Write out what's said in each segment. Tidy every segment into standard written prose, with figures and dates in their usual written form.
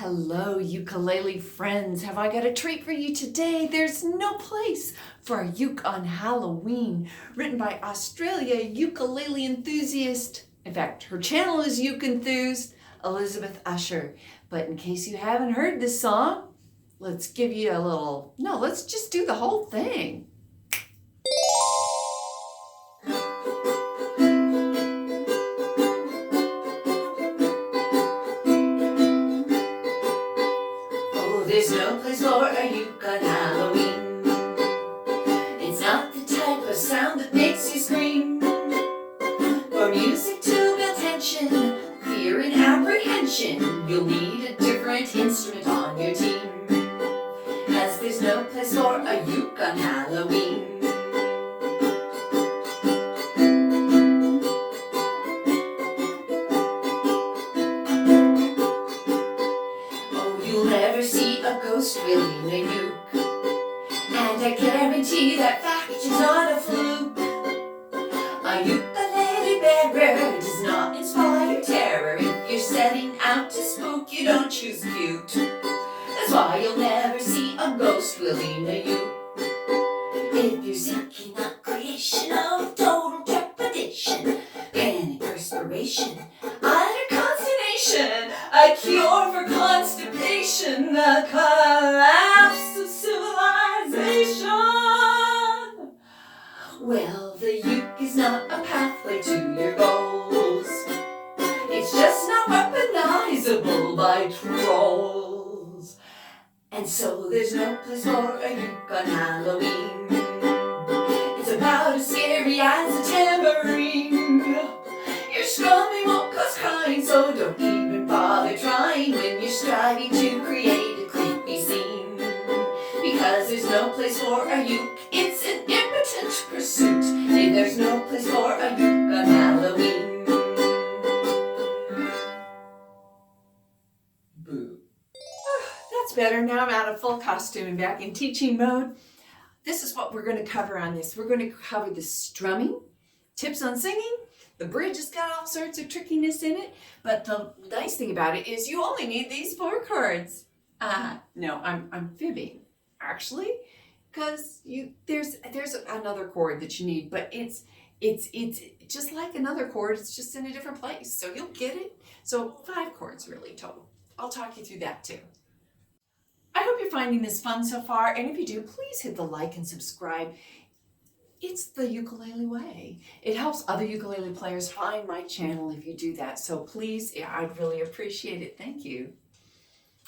Hello, ukulele friends. Have I got a treat for you today? There's no place for a uke on Halloween, written by Australia ukulele enthusiast. In fact, her channel is Uke Enthused, Elizabeth Usher. But in case you haven't heard this song, let's give you a little, let's just do the whole thing. There's no place for a uke on Halloween. It's not the type of sound that makes you scream. For music to build tension, fear and apprehension, you'll need a different instrument on your team. As there's no place for a uke on Halloween. You'll never see a ghost wielding a uke, and I guarantee that fact is not a fluke. A ukulele bearer does not inspire terror. If you're setting out to spook, you don't choose cute. That's why you'll never see a ghost wielding a uke. If you're seeking a creation of total trepidation, panic, perspiration, utter consternation, a cure for constipation, the collapse of civilization. Well, the uke is not a pathway to your goals. It's just not weaponizable by trolls. And so there's no place for a uke on Halloween. It's about as scary as a tambourine. Your strumming won't cause crying, so don't even bother trying when you're striving to create a creepy scene. Because there's no place for a uke, it's an impotent pursuit. Say there's no place for a uke on Halloween. Boo. That's better. Now I'm out of full costume and back in teaching mode. This is what we're going to cover on this. We're going to cover the strumming, tips on singing. The bridge has got all sorts of trickiness in it, but the nice thing about it is you only need these 4 chords. No, I'm fibbing, actually, because there's another chord that you need, but it's just like another chord. It's just in a different place, so you'll get it. So 5 chords really total. I'll talk you through that too. I hope you're finding this fun so far, and if you do, please hit the like and subscribe. It's the ukulele way. It helps other ukulele players find my channel if you do that. So please, I'd really appreciate it. Thank you.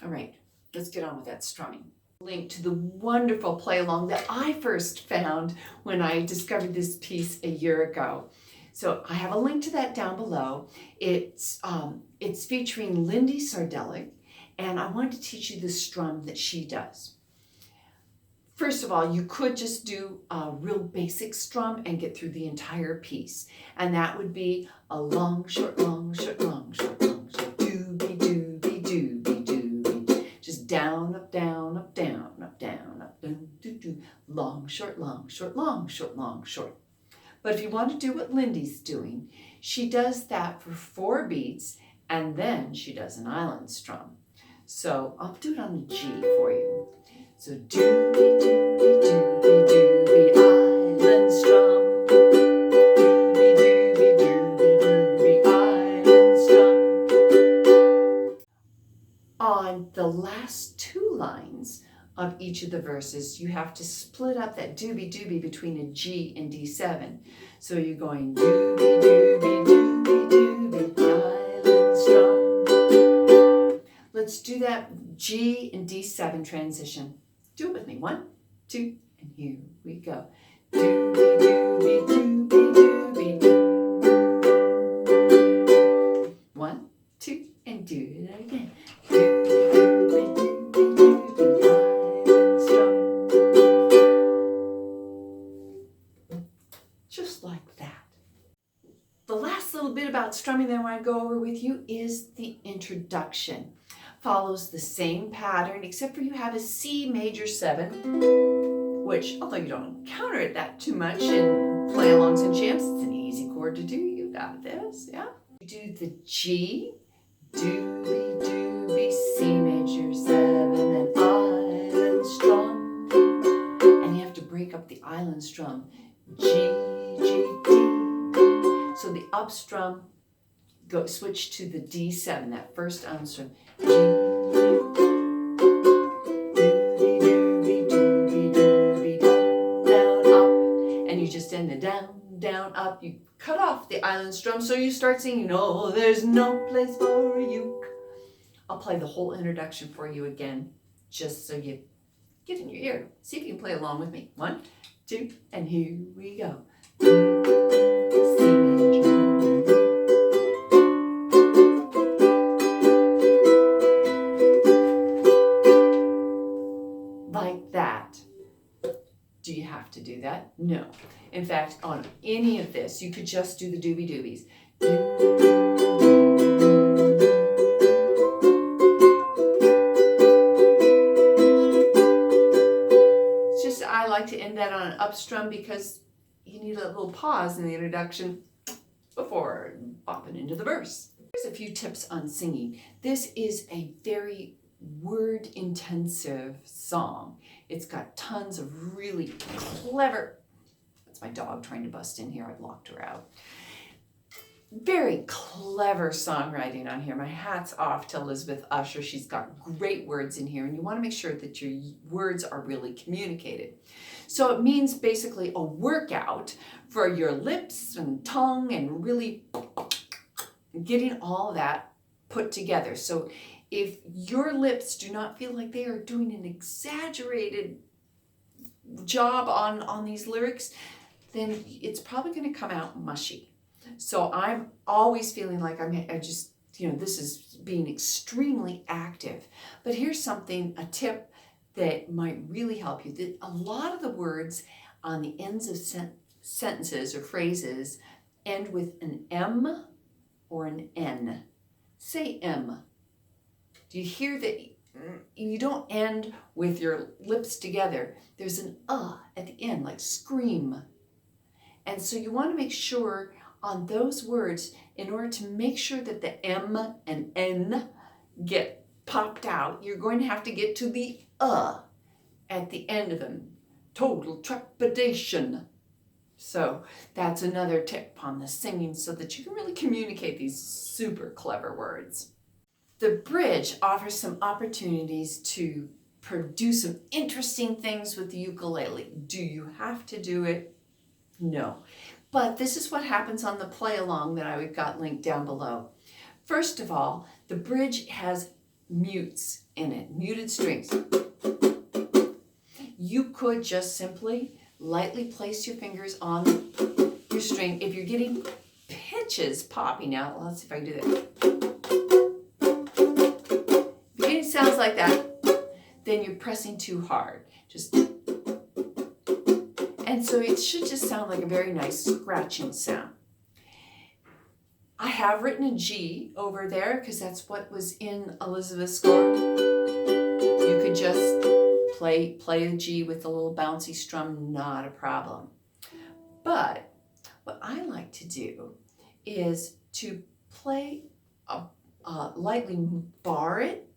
All right, let's get on with that strumming. Link to the wonderful play along that I first found when I discovered this piece a year ago. So I have a link to that down below. It's featuring Lindy Sardelic, and I wanted to teach you the strum that she does. First of all, you could just do a real basic strum and get through the entire piece. And that would be a long, short, long, short, long, short, long, short, doobie, doobie, doobie, doobie. Just down, up, down, up, down, up, down, up, down, doo, doo. Long, short, long, short, long, short, long, short. But if you want to do what Lindy's doing, she does that for 4 beats, and then she does an island strum. So I'll do it on the G for you. So doobie, doobie, doobie, doobie, island strum. Doobie, doobie, doobie, doobie, island strum. On the last 2 lines of each of the verses, you have to split up that doobie, doobie between a G and D7. So you're going doobie, doobie, doobie, doobie, island strum. Let's do that G and D7 transition. Do it with me. 1, 2, and here we go. Doobie, doobie, doobie, doobie. 1, 2, and do it again. Doobie, doobie, doobie, doobie, island strum. Just like that. The last little bit about strumming that I want to go over with you is the introduction. Follows the same pattern, except for you have a C major 7, which, although you don't encounter it that too much in play-alongs and jams, it's an easy chord to do. You got this, yeah? You do the G, doobie, doobie, C major up strum, go switch to the D7, that first strum. G, down, up, and you just end the down, down, up. You cut off the island strum, so you start singing, "Oh, there's no place for a uke." I'll play the whole introduction for you again, just so you get in your ear. See if you can play along with me. 1, 2, and here we go. C major. Like that. Do you have to do that? No. In fact, on any of this, you could just do the doobie doobies. It's just, I like to end that on an up strum because you need a little pause in the introduction before bopping into the verse. Here's a few tips on singing. This is a very word-intensive song. It's got tons of really clever, that's my dog trying to bust in here, I've locked her out. Very clever songwriting on here. My hat's off to Elizabeth Usher. She's got great words in here, and you want to make sure that your words are really communicated. So it means basically a workout for your lips and tongue and really getting all of that put together. So if your lips do not feel like they are doing an exaggerated job on these lyrics, then it's probably going to come out mushy. So I'm always feeling like I just, this is being extremely active. But here's something, a tip that might really help you. That a lot of the words on the ends of sentences or phrases end with an M or an N. Say M. Do you hear that? You don't end with your lips together. There's an at the end, like scream. And so you want to make sure on those words, in order to make sure that the M and N get popped out, you're going to have to get to the at the end of them. Total trepidation. So that's another tip on the singing so that you can really communicate these super clever words. The bridge offers some opportunities to produce some interesting things with the ukulele. Do you have to do it? No. But this is what happens on the play along that I've got linked down below. First of all, the bridge has mutes in it, muted strings. You could just simply lightly place your fingers on your string. If you're getting pitches popping out, let's see if I can do that. If you're getting sounds like that, then you're pressing too hard. And so it should just sound like a very nice scratching sound. I have written a G over there because that's what was in Elizabeth's score. You could just play a G with a little bouncy strum, not a problem. But what I like to do is to play lightly bar it,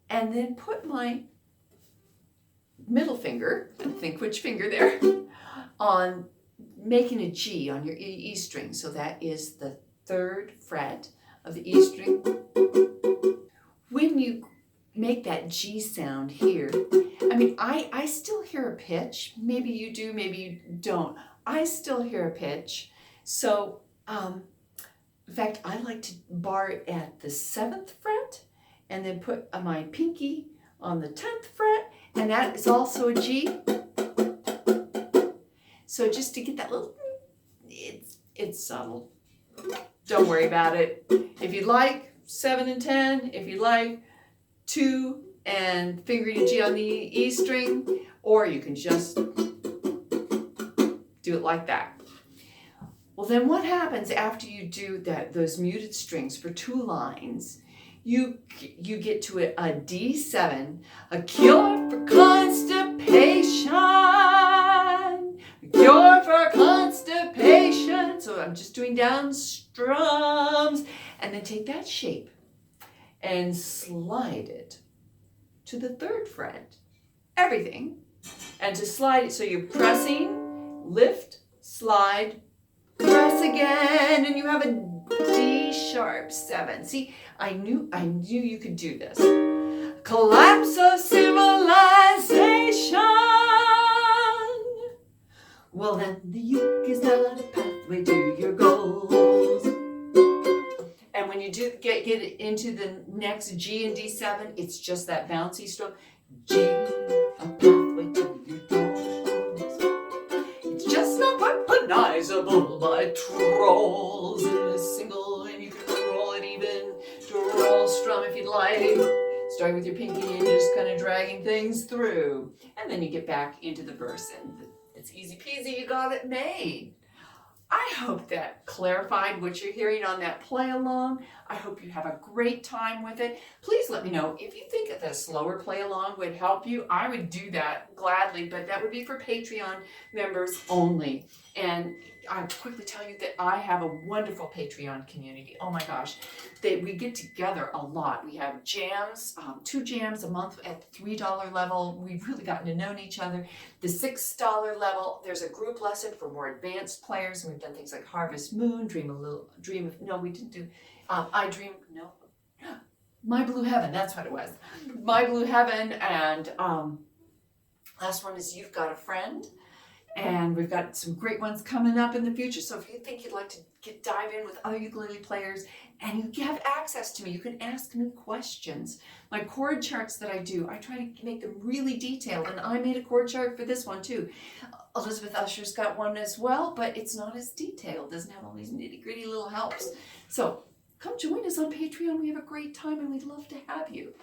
and then put my middle finger, and think which finger there, on making a G on your E string. So that is the 3rd fret of the E string. When you make that G sound here, I still hear a pitch. Maybe you do, maybe you don't. I still hear a pitch. So, in fact, I like to bar it at the 7th fret and then put my pinky on the 10th fret, and that is also a G. So just to get that little, it's subtle. Don't worry about it. If you like 7 and 10, if you like 2 and finger your G on the E string, or you can just do it like that. Well, then what happens after you do those muted strings for 2 lines? You get to a D7, a cure for constipation, a cure for constipation. So I'm just doing down strums, and then take that shape and slide it to the 3rd fret, everything, and to slide it, so you're pressing, lift, slide, again, and you have a D sharp 7. See, I knew you could do this. Collapse of civilization. Well, then the uke is not a pathway to your goals. And when you do get into the next G and D7, it's just that bouncy strum. G, a pathway to your goals. It's just not weaponizable by trolls in a single, and you can roll it even to a roll strum if you'd like. Starting with your pinky and just kind of dragging things through. And then you get back into the verse, and it's easy peasy, you got it made. I hope that clarified what you're hearing on that play along. I hope you have a great time with it. Please let me know if you think that a slower play along would help you. I would do that gladly, but that would be for Patreon members only. And I'll quickly tell you that I have a wonderful Patreon community. Oh my gosh, we get together a lot. We have jams, 2 jams a month at the $3 level. We've really gotten to know each other. The $6 level, there's a group lesson for more advanced players. And we've done things like Harvest Moon, My Blue Heaven, that's what it was. My Blue Heaven, and last one is You've Got a Friend. And we've got some great ones coming up in the future. So if you think you'd like to dive in with other ukulele players and you have access to me, you can ask me questions. My chord charts that I do, I try to make them really detailed. And I made a chord chart for this one too. Elizabeth Usher's got one as well, but it's not as detailed. Doesn't have all these nitty gritty little helps. So come join us on Patreon. We have a great time and we'd love to have you.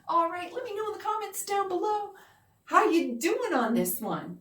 All right, let me know in the comments down below how you doing on this one.